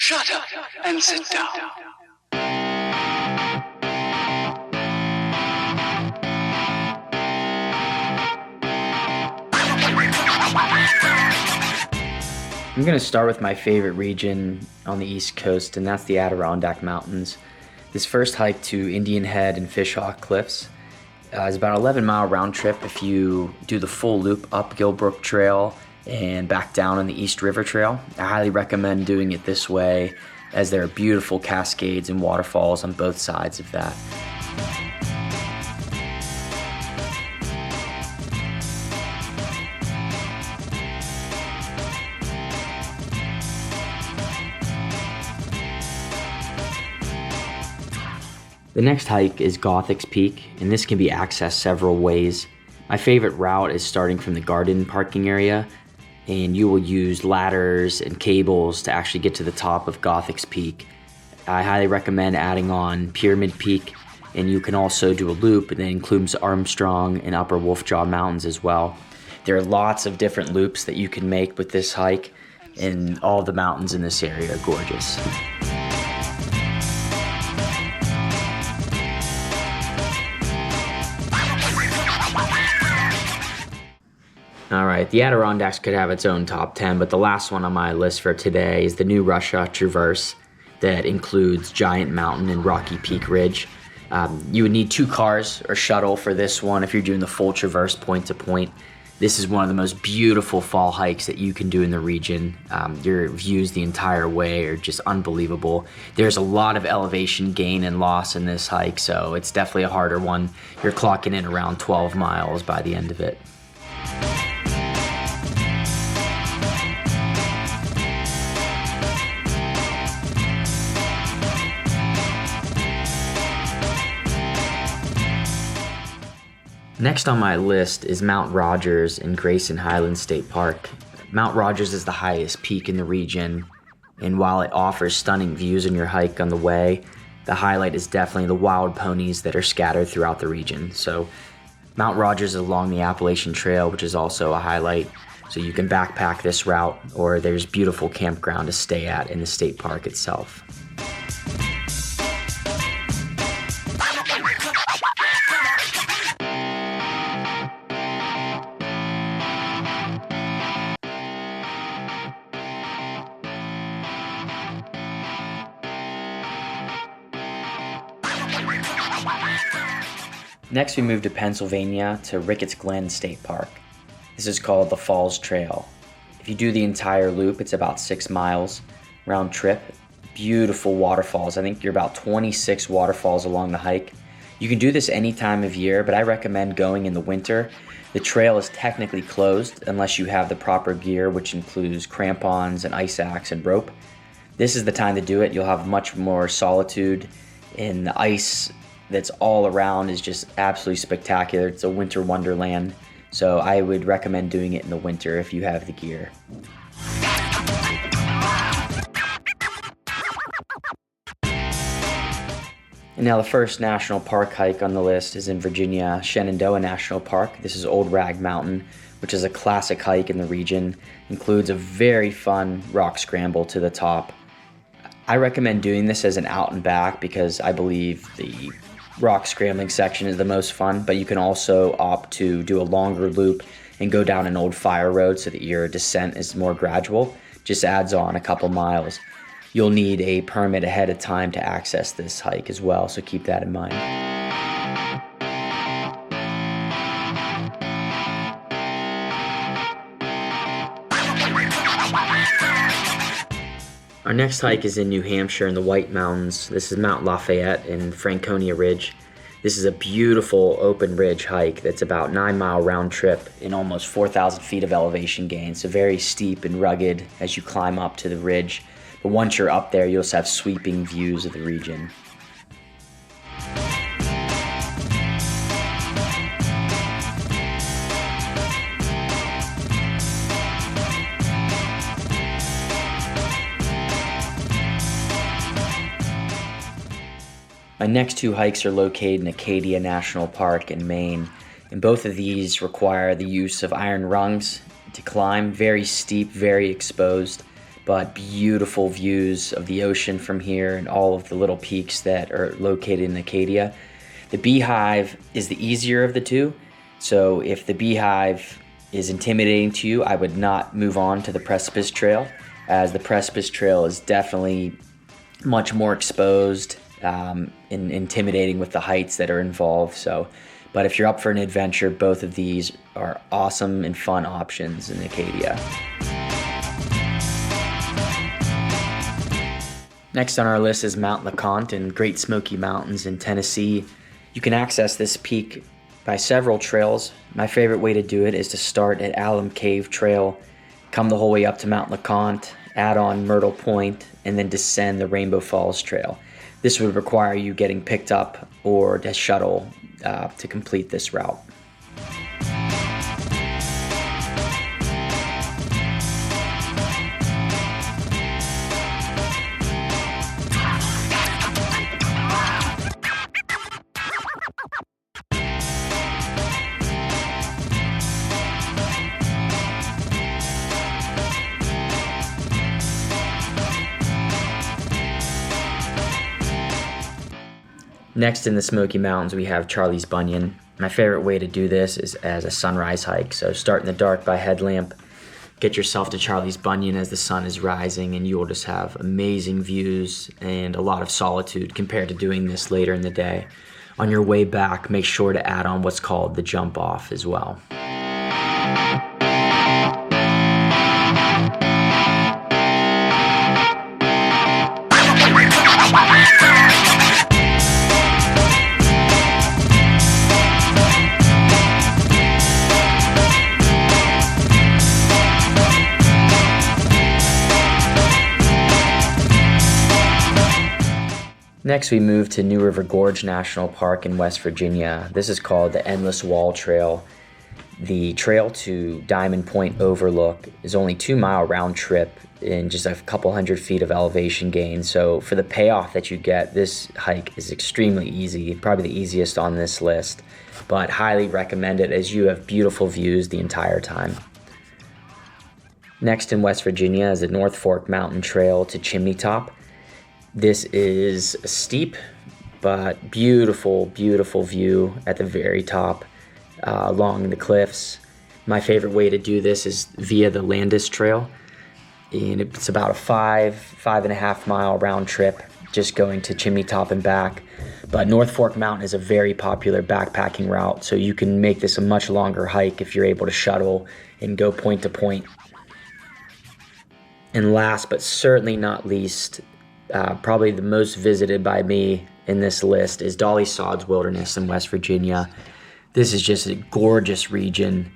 Shut up and sit down. I'm going to start with my favorite region on the East Coast, and that's the Adirondack Mountains. This first hike to Indian Head and Fishhawk Cliffs is about an 11-mile round trip if you do the full loop up Gilbrook Trail and back down on the East River Trail. I highly recommend doing it this way, as there are beautiful cascades and waterfalls on both sides of that. The next hike is Gothics Peak, and this can be accessed several ways. My favorite route is starting from the garden parking area, and you will use ladders and cables to actually get to the top of Gothics Peak. I highly recommend adding on Pyramid Peak, and you can also do a loop that includes Armstrong and Upper Wolfjaw Mountains as well. There are lots of different loops that you can make with this hike, and all the mountains in this area are gorgeous. All right, the Adirondacks could have its own top 10, but the last one on my list for today is the New Russia Traverse that includes Giant Mountain and Rocky Peak Ridge. You would need 2 cars or shuttle for this one if you're doing the full traverse point to point. This is one of the most beautiful fall hikes that you can do in the region. Your views the entire way are just unbelievable. There's a lot of elevation gain and loss in this hike, so it's definitely a harder one. You're clocking in around 12 miles by the end of it. Next on my list is Mount Rogers in Grayson Highlands State Park. Mount Rogers is the highest peak in the region, and while it offers stunning views on your hike on the way, the highlight is definitely the wild ponies that are scattered throughout the region. So Mount Rogers is along the Appalachian Trail, which is also a highlight. So you can backpack this route, or there's beautiful campground to stay at in the state park itself. Next, we move to Pennsylvania to Ricketts Glen State Park. This is called the Falls Trail. If you do the entire loop, it's about 6 miles round trip. Beautiful waterfalls. I think you're about 26 waterfalls along the hike. You can do this any time of year, but I recommend going in the winter. The trail is technically closed unless you have the proper gear, which includes crampons, an ice axe, and rope. This is the time to do it. You'll have much more solitude, and the ice that's all around is just absolutely spectacular. It's a winter wonderland. So I would recommend doing it in the winter if you have the gear. And now the first national park hike on the list is in Virginia, Shenandoah National Park. This is Old Rag Mountain, which is a classic hike in the region. Includes a very fun rock scramble to the top. I recommend doing this as an out and back because I believe the rock scrambling section is the most fun, but you can also opt to do a longer loop and go down an old fire road so that your descent is more gradual. Just adds on a couple miles. You'll need a permit ahead of time to access this hike as well, so keep that in mind. Our next hike is in New Hampshire in the White Mountains. This is Mount Lafayette and Franconia Ridge. This is a beautiful open ridge hike that's about 9-mile round trip and almost 4,000 feet of elevation gain. So very steep and rugged as you climb up to the ridge. But once you're up there, you'll also have sweeping views of the region. My next 2 hikes are located in Acadia National Park in Maine, and both of these require the use of iron rungs to climb, very steep, very exposed. but beautiful views of the ocean from here and all of the little peaks that are located in Acadia. The Beehive is the easier of the two, so if the Beehive is intimidating to you, I would not move on to the Precipice Trail, as the Precipice Trail is definitely much more exposed and intimidating with the heights that are involved. But if you're up for an adventure, both of these are awesome and fun options in Acadia. Next on our list is Mount LeConte in Great Smoky Mountains in Tennessee. You can access this peak by several trails. My favorite way to do it is to start at Alum Cave Trail, come the whole way up to Mount LeConte, add on Myrtle Point, and then descend the Rainbow Falls Trail. This would require you getting picked up or a shuttle to complete this route. Next in the Smoky Mountains, we have Charlie's Bunyan. My favorite way to do this is as a sunrise hike. So start in the dark by headlamp, get yourself to Charlie's Bunyan as the sun is rising, and you will just have amazing views and a lot of solitude compared to doing this later in the day. On your way back, make sure to add on what's called the jump off as well. Next, we move to New River Gorge National Park in West Virginia. This is called the Endless Wall Trail. The trail to Diamond Point Overlook is only 2-mile round trip in just a couple hundred feet of elevation gain. So for the payoff that you get, this hike is extremely easy, probably the easiest on this list, but highly recommend it as you have beautiful views the entire time. Next in West Virginia is the North Fork Mountain Trail to Chimney Top. This is a steep but beautiful, beautiful view at the very top along the cliffs. My favorite way to do this is via the Landis Trail, and it's about a 5.5 mile round trip just going to Chimney Top and back. But North Fork Mountain is a very popular backpacking route, so you can make this a much longer hike if you're able to shuttle and go point to point. And last but certainly not least, probably the most visited by me in this list is Dolly Sods Wilderness in West Virginia. This is just a gorgeous region,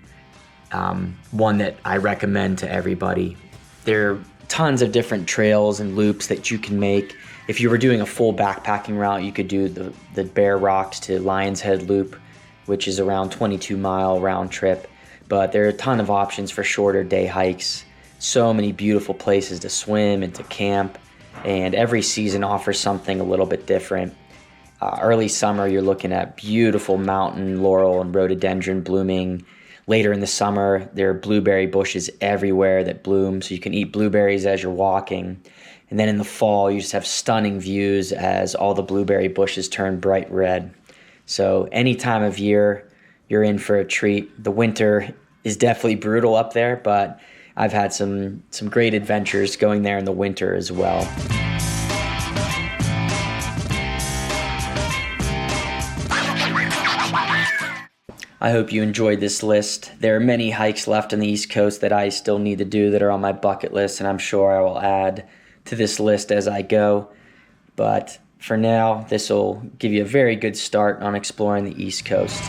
one that I recommend to everybody. There are tons of different trails and loops that you can make. If you were doing a full backpacking route, you could do the Bear Rocks to Lion's Head Loop, which is around 22-mile round trip. But there are a ton of options for shorter day hikes. So many beautiful places to swim and to camp. And every season offers something a little bit different. Early summer, you're looking at beautiful mountain laurel and rhododendron blooming. Later in the summer, there are blueberry bushes everywhere that bloom, so you can eat blueberries as you're walking. And then in the fall, you just have stunning views as all the blueberry bushes turn bright red. So any time of year, you're in for a treat. The winter is definitely brutal up there, but I've had some great adventures going there in the winter as well. I hope you enjoyed this list. There are many hikes left on the East Coast that I still need to do that are on my bucket list, and I'm sure I will add to this list as I go. But for now, this will give you a very good start on exploring the East Coast.